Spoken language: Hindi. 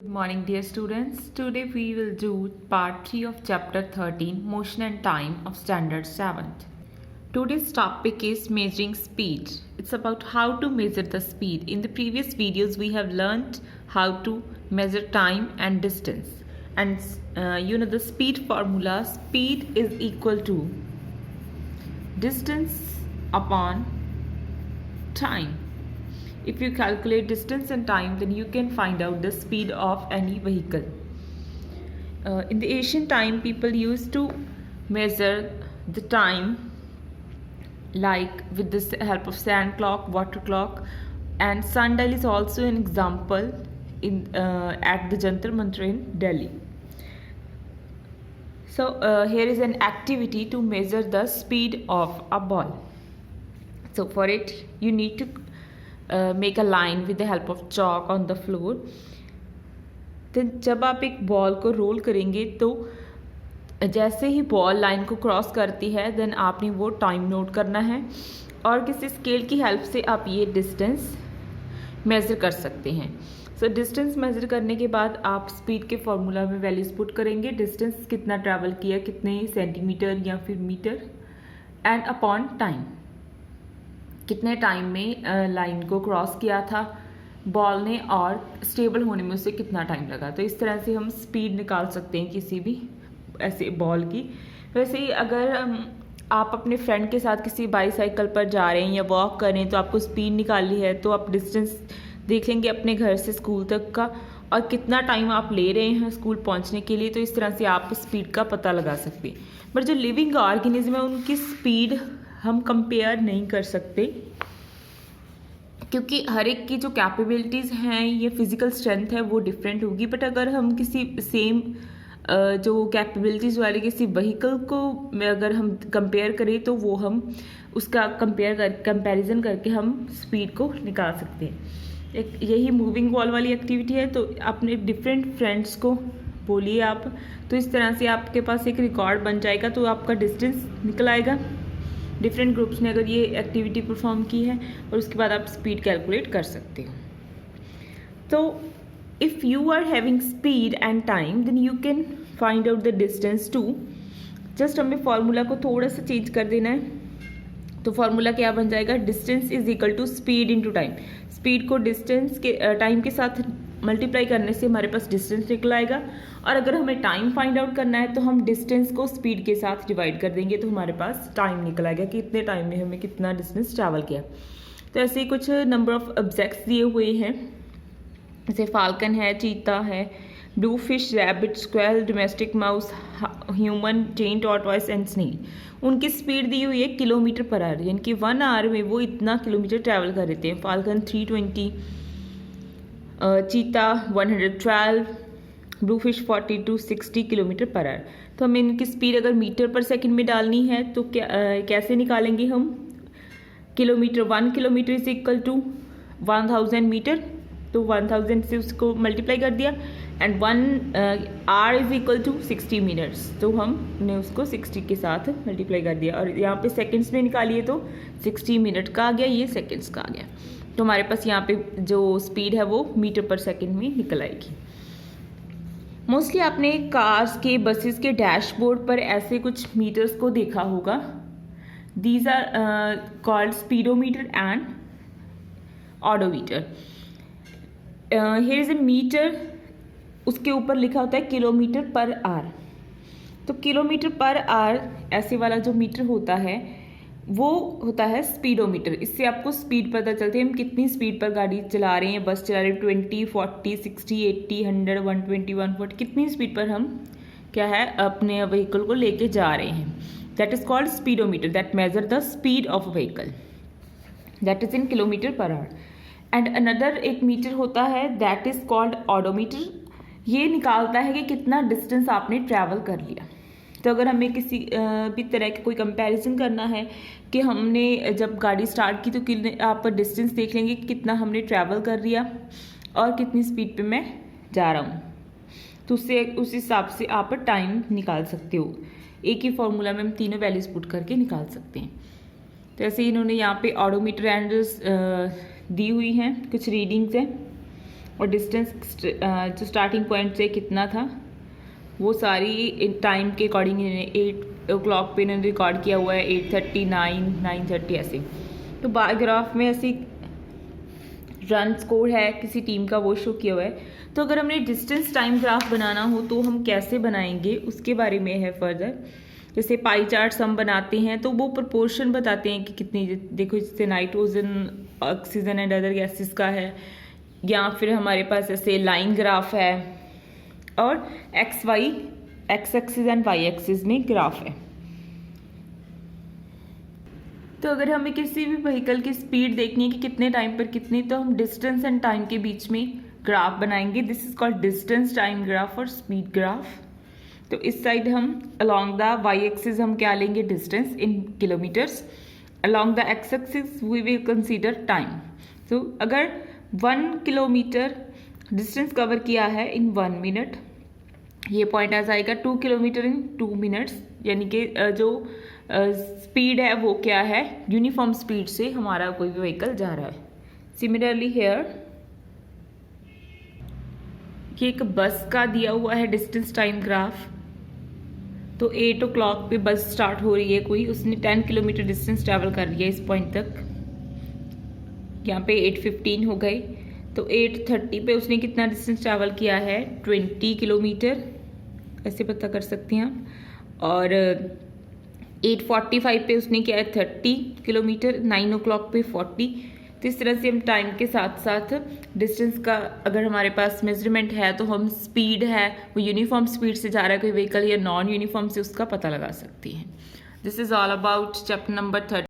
Good morning, dear students. Today we will do part 3 of chapter 13, Motion and Time of Standard 7th. Today's topic is measuring speed. It's about how to measure the speed. In the previous videos, we have learned how to measure time and distance. And the speed formula, speed is equal to distance upon time. If you calculate distance and time, then you can find out the speed of any vehicle. In the ancient time, people used to measure the time like with the help of sand clock, water clock, and sundial is also an example in at the Jantar Mantar in Delhi. So here is an activity to measure the speed of a ball. So for it, you need to make a line with the help of chalk on the floor. Then जब आप एक बॉल को रोल करेंगे तो जैसे ही बॉल लाइन को क्रॉस करती है देन आपने वो टाइम नोट करना है और किसी स्केल की हेल्प से आप ये डिस्टेंस मेज़र कर सकते हैं. सो डिस्टेंस मेज़र करने के बाद आप स्पीड के फॉर्मूला में वैल्यूज पुट करेंगे. डिस्टेंस कितना ट्रैवल किया, कितने सेंटीमीटर या फिर मीटर, एंड अपॉन टाइम, कितने टाइम में लाइन को क्रॉस किया था बॉल ने और स्टेबल होने में उसे कितना टाइम लगा. तो इस तरह से हम स्पीड निकाल सकते हैं किसी भी ऐसे बॉल की. वैसे ही अगर आप अपने फ्रेंड के साथ किसी बाईसाइकिल पर जा रहे हैं या वॉक कर रहे हैं तो आपको स्पीड निकालनी है तो आप डिस्टेंस देख लेंगे अपने घर से स्कूल तक का और कितना टाइम आप ले रहे हैं स्कूल पहुंचने के लिए. तो इस तरह से आप स्पीड का पता लगा सकते हैं. बट जो लिविंग ऑर्गेनिज्म है उनकी स्पीड हम कंपेयर नहीं कर सकते क्योंकि हर एक की जो कैपेबिलिटीज़ हैं ये फिज़िकल स्ट्रेंथ है वो डिफरेंट होगी. बट अगर हम किसी सेम जो कैपेबिलिटीज़ वाले किसी व्हीकल को अगर हम कंपेयर करें तो वो हम उसका कंपैरिजन करके हम स्पीड को निकाल सकते हैं. एक यही मूविंग वॉल वाली एक्टिविटी है. तो अपने डिफरेंट फ्रेंड्स को बोलिए आप, तो इस तरह से आपके पास एक रिकॉर्ड बन जाएगा. तो आपका डिस्टेंस निकल आएगा डिफरेंट ग्रुप्स ने अगर ये एक्टिविटी परफॉर्म की है और उसके बाद आप स्पीड कैलकुलेट कर सकते हो. तो if you are having speed and time then you can find out the distance too. Just हमें फॉर्मूला को थोड़ा सा चेंज कर देना है. तो फॉर्मूला क्या बन जाएगा, distance is equal to speed into time. Speed को डिस्टेंस के टाइम के साथ मल्टीप्लाई करने से हमारे पास डिस्टेंस निकल आएगा. और अगर हमें टाइम फाइंड आउट करना है तो हम डिस्टेंस को स्पीड के साथ डिवाइड कर देंगे तो हमारे पास टाइम निकल आएगा कि इतने टाइम में हमें कितना डिस्टेंस ट्रैवल किया. तो ऐसे ही कुछ नंबर ऑफ ऑब्जेक्ट्स दिए हुए हैं जैसे फाल्कन है, चीता है, blue fish, rabbit, squirrel, domestic mouse, human, giant tortoise and snail. उनकी स्पीड दी हुई है किलोमीटर पर आवर, यानी कि 1 आवर में वो इतना किलोमीटर ट्रैवल कर देते हैं. फाल्कन 320, चीता 112, blue fish 40 to 60 kilometre per hour. तो हमें इनकी स्पीड अगर मीटर पर सेकंड में डालनी है तो कैसे निकालेंगे हम. Kilometre 1 kilometre is equal to 1000 metre. तो 1000 से उसको मल्टीप्लाई कर दिया and 1 hour is equal to 60 minutes. तो हमने उसको 60 के साथ मल्टीप्लाई कर दिया और यहाँ पे सेकंड्स में निकालिए तो 60 मिनट का आ गया, ये सेकंड्स का आ गया. तो हमारे पास यहाँ पे जो स्पीड है वो मीटर पर सेकंड में निकल आएगी. मोस्टली आपने कार्स के, बसेस के डैशबोर्ड पर ऐसे कुछ मीटर्स को देखा होगा. These are called speedometer and odometer. Here is a meter, उसके ऊपर लिखा होता है किलोमीटर पर आवर. तो किलोमीटर पर आवर ऐसे वाला जो मीटर होता है वो होता है स्पीडोमीटर. इससे आपको स्पीड पता चलती है हम कितनी स्पीड पर गाड़ी चला रहे हैं, बस चला रहे हैं 20, 40, 60, 80, 100, 120, 140, कितनी स्पीड पर हम क्या है अपने व्हीकल को लेके जा रहे हैं. That is called speedometer that measure the speed of vehicle, that is in kilometre per hour. And another एक मीटर होता है दैट इज कॉल्ड ऑडोमीटर. ये निकालता है कि कितना डिस्टेंस आपने ट्रैवल कर लिया. तो अगर हमें किसी भी तरह का कोई कंपैरिजन करना है कि हमने जब गाड़ी स्टार्ट की तो आप डिस्टेंस देख लेंगे कि कितना हमने ट्रैवल कर लिया और कितनी स्पीड पे मैं जा रहा हूँ. तो उससे उस हिसाब से आप टाइम निकाल सकते हो. एक ही फॉर्मूला में हम तीनों वैल्यूज पुट करके निकाल सकते हैं. तो ऐसे इन्होंने यहाँ पे ऑडोमीटर एंड दी हुई हैं कुछ रीडिंग्स हैं. और डिस्टेंस जो स्टार्टिंग पॉइंट से कितना था वो सारी टाइम के अकॉर्डिंग 8 o'clock पे इन्होंने रिकॉर्ड किया हुआ है, 8:30, 9:30 ऐसे। तो बार ग्राफ में ऐसे रन स्कोर है किसी टीम का वो शो किया हुआ है। तो अगर हमने डिस्टेंस टाइम ग्राफ बनाना हो तो हम कैसे बनाएंगे उसके बारे में है फर्दर। जैसे पाई चार्ट्स हम बनाते हैं तो वो प्रोपोर्शन बताते हैं कि कितनी, देखो जैसे nitrogen, oxygen and other gases का है, या फिर हमारे पास ऐसे लाइन ग्राफ है और x axis and y axis में ग्राफ है। तो अगर हमें किसी भी व्हीकल की स्पीड देखनी है कि कितने टाइम पर कितनी, तो हम डिस्टेंस एंड टाइम के बीच में ग्राफ बनाएंगे। This is called distance time graph और स्पीड ग्राफ। तो इस साइड हम अलोंग द वाई एक्सिस हम क्या लेंगे, distance in kilometres, along the x axis we will consider time. तो अगर 1 किलोमीटर डिस्टेंस कवर किया है इन 1 मिनट, ये पॉइंट आ जाएगा 2 किलोमीटर इन 2 मिनट्स, यानी कि जो स्पीड है वो क्या है, यूनिफॉर्म स्पीड से हमारा कोई भी व्हीकल जा रहा है। सिमिलरली हेयर ये एक बस का दिया हुआ है डिस्टेंस टाइम ग्राफ। तो 8 o'clock पे बस स्टार्ट हो रही है कोई, उसने 10 किलोमीटर डिस्टेंस ट्रैवल कर लिया इस पॉइंट तक, यहाँ पे 8:15 हो गए। तो 8:30 पे उसने कितना डिस्टेंस ट्रैवल किया है, 20 किलोमीटर, ऐसे पता कर सकते हैं आप। और 8:45 पे उसने किया है 30 किलोमीटर, 9 o'clock पे 40। तो इस तरह से हम टाइम के साथ साथ डिस्टेंस का अगर हमारे पास मेजरमेंट है तो हम स्पीड है वो यूनिफॉर्म स्पीड से जा रहा है कोई व्हीकल या नॉन यूनिफॉर्म से, उसका पता लगा सकते हैं। This is all about chapter number 30।